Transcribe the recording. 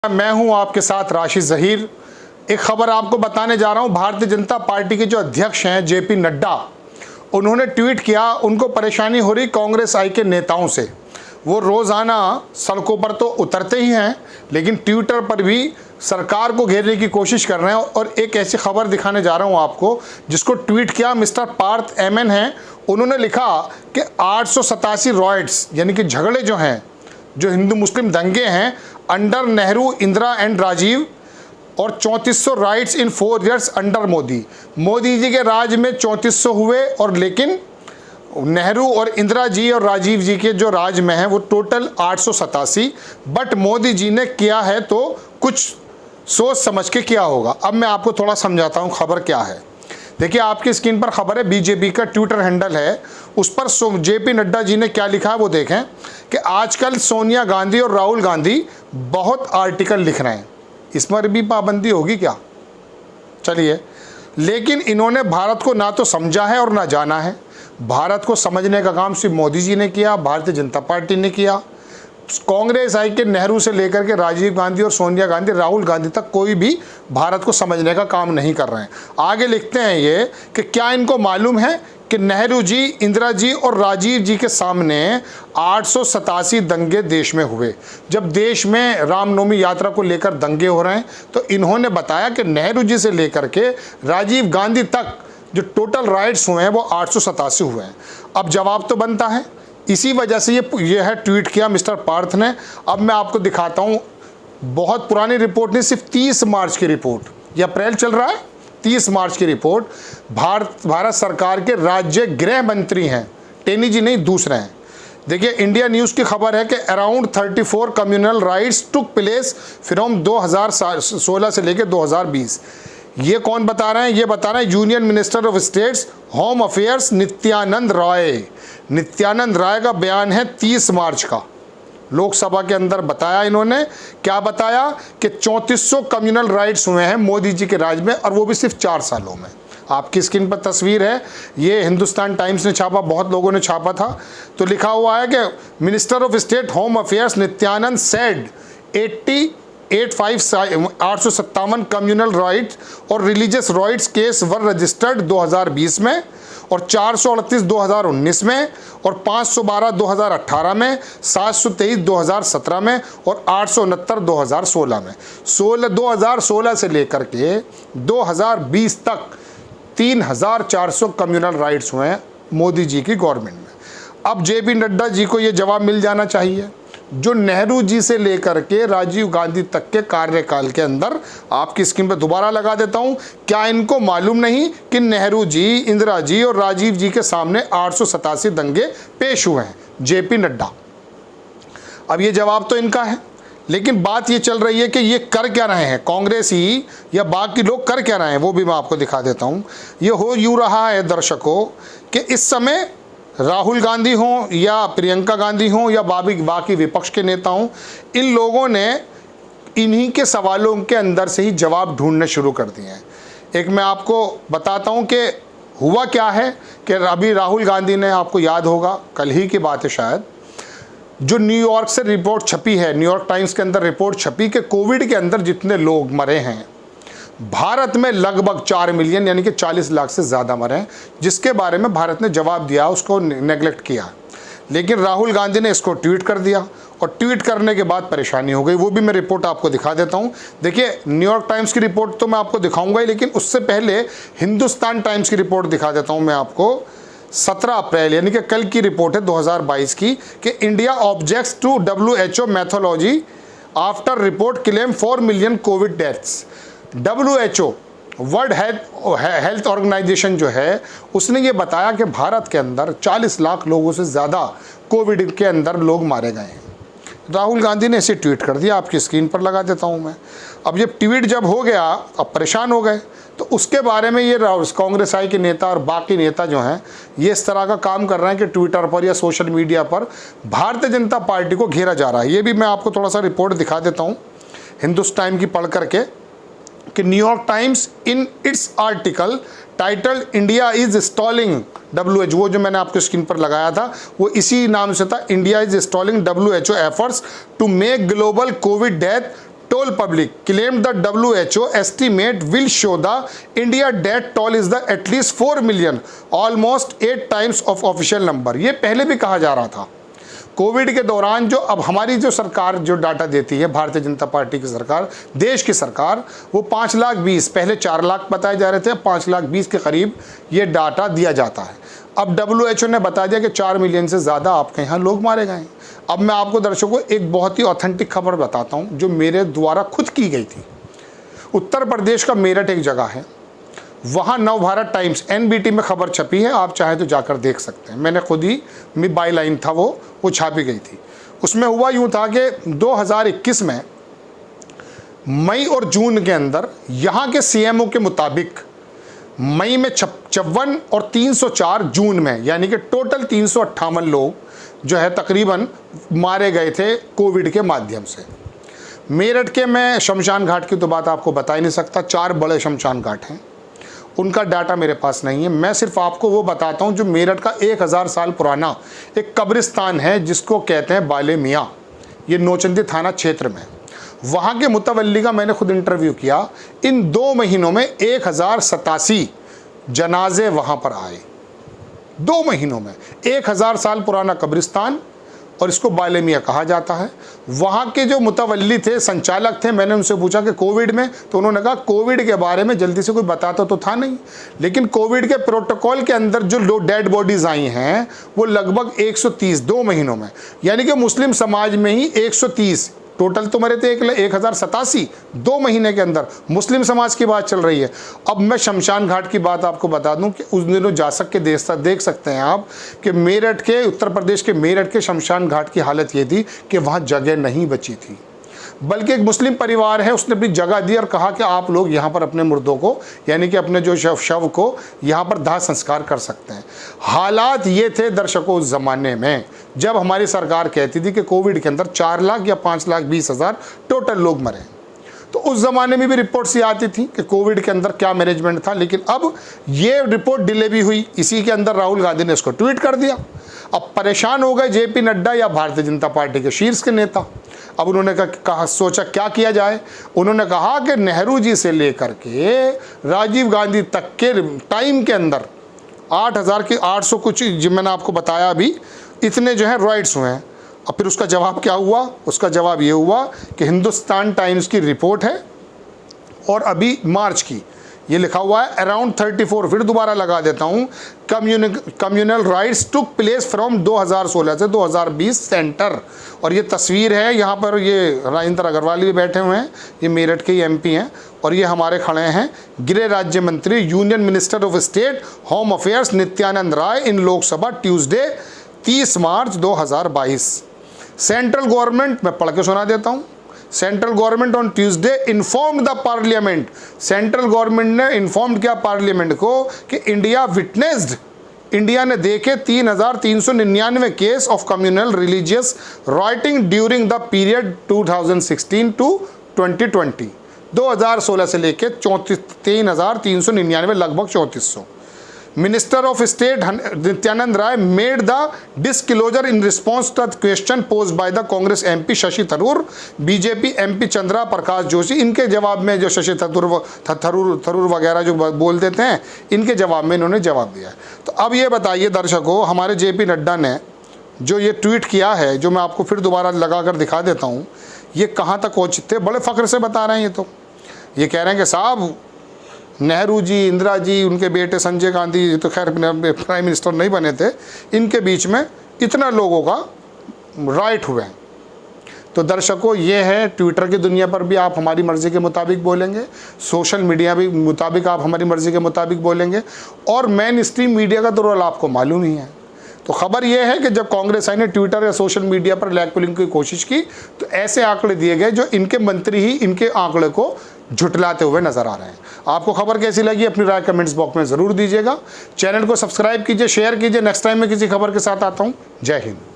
मैं हूं आपके साथ राशिद ज़हीर। एक खबर आपको बताने जा रहा हूं। भारतीय जनता पार्टी के जो अध्यक्ष हैं जेपी नड्डा, उन्होंने ट्वीट किया उनको परेशानी हो रही कांग्रेस आई के नेताओं से। वो रोज़ाना सड़कों पर तो उतरते ही हैं, लेकिन ट्विटर पर भी सरकार को घेरने की कोशिश कर रहे हैं। और एक ऐसी खबर दिखाने जा रहा हूं आपको जिसको ट्वीट किया मिस्टर पार्थ एमएन हैं। उन्होंने लिखा कि 887 रॉयट्स यानी कि झगड़े जो हैं, जो हिंदू मुस्लिम दंगे हैं अंडर नेहरू, इंदिरा एंड राजीव, और 3400 राइट्स इन 4 ईयर्स अंडर मोदी। मोदी जी के राज में 3400 हुए, और लेकिन नेहरू और इंदिरा जी और राजीव जी के जो राज में है वो टोटल 887। बट मोदी जी ने किया है तो कुछ सोच समझ के किया होगा। अब मैं आपको थोड़ा समझाता हूँ खबर क्या है। देखिए, आपकी स्क्रीन पर खबर है, बीजेपी का ट्विटर हैंडल है, उस पर जेपी नड्डा जी ने क्या लिखा है वो देखें कि आजकल सोनिया गांधी और राहुल गांधी बहुत आर्टिकल लिख रहे हैं, इस पर भी पाबंदी होगी क्या? चलिए, लेकिन इन्होंने भारत को ना तो समझा है और ना जाना है। भारत को समझने का काम सिर्फ मोदी जी ने किया, भारतीय जनता पार्टी ने किया। कांग्रेस आई के नेहरू से लेकर के राजीव गांधी और सोनिया गांधी, राहुल गांधी तक कोई भी भारत को समझने का काम नहीं कर रहे हैं। आगे लिखते हैं ये कि क्या इनको मालूम है कि नेहरू जी, इंदिरा जी और राजीव जी के सामने 887 दंगे देश में हुए। जब देश में रामनवमी यात्रा को लेकर दंगे हो रहे हैं तो इन्होंने बताया कि नेहरू जी से लेकर के राजीव गांधी तक जो टोटल राइट्स हुए हैं वो 887 हुए हैं। अब जवाब तो बनता है, इसी वजह से ये है ट्वीट किया मिस्टर पार्थ ने। अब मैं आपको दिखाता हूँ, बहुत पुरानी रिपोर्ट नहीं, सिर्फ 30 मार्च की रिपोर्ट, ये अप्रैल चल रहा है, 30 मार्च की रिपोर्ट। भारत सरकार के राज्य गृह मंत्री हैं, टेनी जी नहीं, दूसरे हैं। देखिए, इंडिया न्यूज़ की खबर है कि around 34 communal riots took place from 2016 से लेकर 2020। ये कौन बता रहे हैं? ये बता रहे हैं union minister of states home affairs Nityanand Rai. Nityanand Rai का बयान है 30 मार्च का, लोकसभा के अंदर बताया इन्होंने। क्या बताया कि 3400 कम्युनल राइट्स हुए हैं मोदी जी के राज में, और वो भी सिर्फ 4 सालों में। आपकी स्क्रीन पर तस्वीर है, ये हिंदुस्तान टाइम्स ने छापा, बहुत लोगों ने छापा था। तो लिखा हुआ है कि minister of state home affairs Nityanand said 857 communal right और रिलीजियस राइट्स केस वर रजिस्टर्ड 2020 में, और 438 2019 में, और 512 2018 में, 723 2017 में, और 869 2016 में। 2016 से लेकर के 2020 तक 3400 कम्युनल राइट्स हुए हैं मोदी जी की गवर्नमेंट में। अब जेपी नड्डा जी को ये जवाब मिल जाना चाहिए जो नेहरू जी से लेकर के राजीव गांधी तक के कार्यकाल के अंदर। आपकी स्क्रीन पर दोबारा लगा देता हूं, क्या इनको मालूम नहीं कि नेहरू जी, इंदिरा जी और राजीव जी के सामने 887 दंगे पेश हुए हैं? जेपी नड्डा। अब ये जवाब तो इनका है, लेकिन बात ये चल रही है कि ये कर क्या रहे हैं, कांग्रेस ही या बाकी लोग कर क्या रहे हैं, वो भी मैं आपको दिखा देता हूं। ये हो यूँ रहा है दर्शकों कि इस समय राहुल गांधी हों या प्रियंका गांधी हों या बाकी विपक्ष के नेता हों, इन लोगों ने इन्हीं के सवालों के अंदर से ही जवाब ढूंढने शुरू कर दिए हैं। एक मैं आपको बताता हूं कि हुआ क्या है कि अभी राहुल गांधी ने, आपको याद होगा, कल ही की बात है शायद, जो न्यूयॉर्क से रिपोर्ट छपी है, न्यूयॉर्क टाइम्स के अंदर रिपोर्ट छपी कि कोविड के अंदर जितने लोग मरे हैं भारत में लगभग 4 मिलियन यानी कि 40 लाख से ज़्यादा मरे हैं, जिसके बारे में भारत ने जवाब दिया, उसको नेगलेक्ट किया। लेकिन राहुल गांधी ने इसको ट्वीट कर दिया, और ट्वीट करने के बाद परेशानी हो गई। वो भी मैं रिपोर्ट आपको दिखा देता हूँ। देखिए, न्यूयॉर्क टाइम्स की रिपोर्ट तो मैं आपको दिखाऊंगा ही, लेकिन उससे पहले हिंदुस्तान टाइम्स की रिपोर्ट दिखा देता हूँ मैं आपको। 17 अप्रैल यानी कि कल की रिपोर्ट है 2022 की, कि India objects to WHO methodology after report claim 4 million covid deaths. WHO world health organisation जो है, उसने ये बताया कि भारत के अंदर 40 लाख लोगों से ज़्यादा कोविड के अंदर लोग मारे गए हैं। राहुल गांधी ने इसे ट्वीट कर दिया, आपकी स्क्रीन पर लगा देता हूं मैं। अब ये ट्वीट जब हो गया, अब परेशान हो गए, तो उसके बारे में ये कांग्रेस आई के नेता और बाकी नेता जो हैं, ये इस तरह का काम कर रहे हैं कि ट्विटर पर या सोशल मीडिया पर भारतीय जनता पार्टी को घेरा जा रहा है। ये भी मैं आपको थोड़ा सा रिपोर्ट दिखा देता हूँ हिंदुस्तान की पढ़ करके, कि New York times in its article title India is stalling WHO, वो जो मैंने आपको स्क्रीन पर लगाया था वो इसी नाम से था, India is stalling WHO efforts to make global covid death told public, claimed the WHO estimate will show the India death toll is the at least 4 million, almost 8 times of official number। ये पहले भी कहा जा रहा था। Covid के दौरान जो अब हमारी जो सरकार जो डाटा देती है, भारतीय जनता पार्टी की सरकार, देश की सरकार, वो 5,20,000, पहले 4 लाख बताए जा रहे थे, 5,20,000 के करीब ये डाटा दिया जाता है। अब WHO ने बता दिया कि 4 मिलियन से ज़्यादा आपके यहाँ लोग मारे गए। अब मैं आपको दर्शकों एक बहुत ही ऑथेंटिक खबर बताता हूँ जो मेरे द्वारा खुद की गई थी। उत्तर प्रदेश का मेरठ एक जगह है, वहाँ नवभारत टाइम्स NBT में खबर छपी है, आप चाहे तो जाकर देख सकते हैं। मैंने खुद ही बाई लाइन था वो छापी गई थी। उसमें हुआ यूँ था कि 2021 में मई और जून के अंदर यहाँ के CMO के मुताबिक मई में 56 और 304 जून में, यानी कि टोटल 358 लोग जो है तकरीबन मारे गए थे कोविड के माध्यम से। मेरठ के मैं शमशान घाट की तो बात आपको बता ही नहीं सकता, 4 बड़े शमशान घाट हैं, उनका डाटा मेरे पास नहीं है। मैं सिर्फ आपको वो बताता हूँ जो मेरठ का 1000 साल पुराना एक कब्रिस्तान है जिसको कहते हैं बाले मियाँ, ये नौचंदी थाना क्षेत्र में। वहाँ के मुतवल्ली का मैंने खुद इंटरव्यू किया। इन 2 महीनों में 1087 जनाजे वहाँ पर आए। 2 महीनों में 1000 साल पुराना कब्रिस्तान, और इसको बाले मियाँ कहा जाता है। वहाँ के जो मुतवल्ली थे, संचालक थे, मैंने उनसे पूछा कि कोविड में, तो उन्होंने कहा कोविड के बारे में जल्दी से कोई बताता तो था नहीं, लेकिन कोविड के प्रोटोकॉल के अंदर जो डेड बॉडीज़ आई हैं वो लगभग 130 2 महीनों में, यानी कि मुस्लिम समाज में ही 130, टोटल तो मरे थे 1087 2 महीने के अंदर। मुस्लिम समाज की बात चल रही है। अब मैं शमशान घाट की बात आपको बता दूं कि उस दिनों जा सक के देख सकते हैं आप कि मेरठ के, उत्तर प्रदेश के मेरठ के शमशान घाट की हालत ये थी कि वहाँ जगह नहीं बची थी, बल्कि एक मुस्लिम परिवार है उसने अपनी जगह दी और कहा कि आप लोग यहाँ पर अपने मुर्दों को, यानी कि अपने जो शव को यहाँ पर दाह संस्कार कर सकते हैं। हालात ये थे दर्शकों उस ज़माने में जब हमारी सरकार कहती थी कि कोविड के अंदर 4 लाख या 5,20,000 टोटल लोग मरे। तो उस ज़माने में भी रिपोर्ट्स ये आती थी कि कोविड के अंदर क्या मैनेजमेंट था, लेकिन अब ये रिपोर्ट डिले भी हुई। इसी के अंदर राहुल गांधी ने इसको ट्वीट कर दिया। अब परेशान हो गए JP नड्डा या भारतीय जनता पार्टी के शीर्ष के नेता। अब उन्होंने सोचा क्या किया जाए। उन्होंने कहा कि नेहरू जी से लेकर के राजीव गांधी तक के टाइम के अंदर 8,800 कुछ, जो मैंने आपको बताया अभी, इतने जो है राइट्स हुए हैं। अब फिर उसका जवाब क्या हुआ? उसका जवाब ये हुआ कि हिंदुस्तान टाइम्स की रिपोर्ट है और अभी मार्च की, ये लिखा हुआ है अराउंड 34, फिर दोबारा लगा देता हूँ, communal riots took place from 2016 से 2020 सेंटर। और ये तस्वीर है, यहाँ पर ये राजेंद्र अग्रवाल भी बैठे हुए हैं, ये मेरठ के MP हैं, और ये हमारे खड़े हैं गृह राज्य मंत्री, union minister of state home affairs Nityanand Rai in Lok Sabha Tuesday 30 March 2022। Central government, मैं पढ़ के सुना देता हूँ। Central government on Tuesday informed the parliament, central government ने इन्फॉर्म किया पार्लियामेंट को कि इंडिया ने देखे 3,399 case of communal religious rioting during the period 2016 to 2020, 2016 से लेके 3,399, लगभग 3400। Minister of state Nityanand Rai made the disclosure in response to the question posed by the Congress MP Shashi Tharoor, BJP MP Chandra Prakash Joshi. इनके जवाब में जो शशि थरूर वगैरह जो बोल देते हैं, इनके जवाब में इन्होंने जवाब दिया है। तो अब ये बताइए दर्शकों, हमारे JP नड्डा ने जो ये ट्वीट किया है, जो मैं आपको फिर दोबारा लगा कर दिखा देता हूँ, ये कहाँ तक औचित्य, बड़े फ़ख्र से बता रहे हैं। ये कह रहे हैं कि साहब नेहरू जी, इंदिरा जी, उनके बेटे संजय गांधी तो खैर प्राइम मिनिस्टर नहीं बने थे, इनके बीच में इतना लोगों का राइट हुए हैं। तो दर्शकों, ये है ट्विटर की दुनिया पर भी आप हमारी मर्ज़ी के मुताबिक बोलेंगे, सोशल मीडिया भी मुताबिक आप हमारी मर्ज़ी के मुताबिक बोलेंगे, और मेन स्ट्रीम मीडिया का तो रोल आपको मालूम ही है। तो खबर यह है कि जब कांग्रेस आई ने ट्विटर या सोशल मीडिया पर लैग पुलिंग की कोशिश की, तो ऐसे आंकड़े दिए गए जो इनके मंत्री ही इनके आंकड़े को झुटलाते हुए नजर आ रहे हैं। आपको खबर कैसी लगी अपनी राय कमेंट्स बॉक्स में ज़रूर दीजिएगा। चैनल को सब्सक्राइब कीजिए, शेयर कीजिए। नेक्स्ट टाइम मैं किसी खबर के साथ आता हूँ। जय हिंद।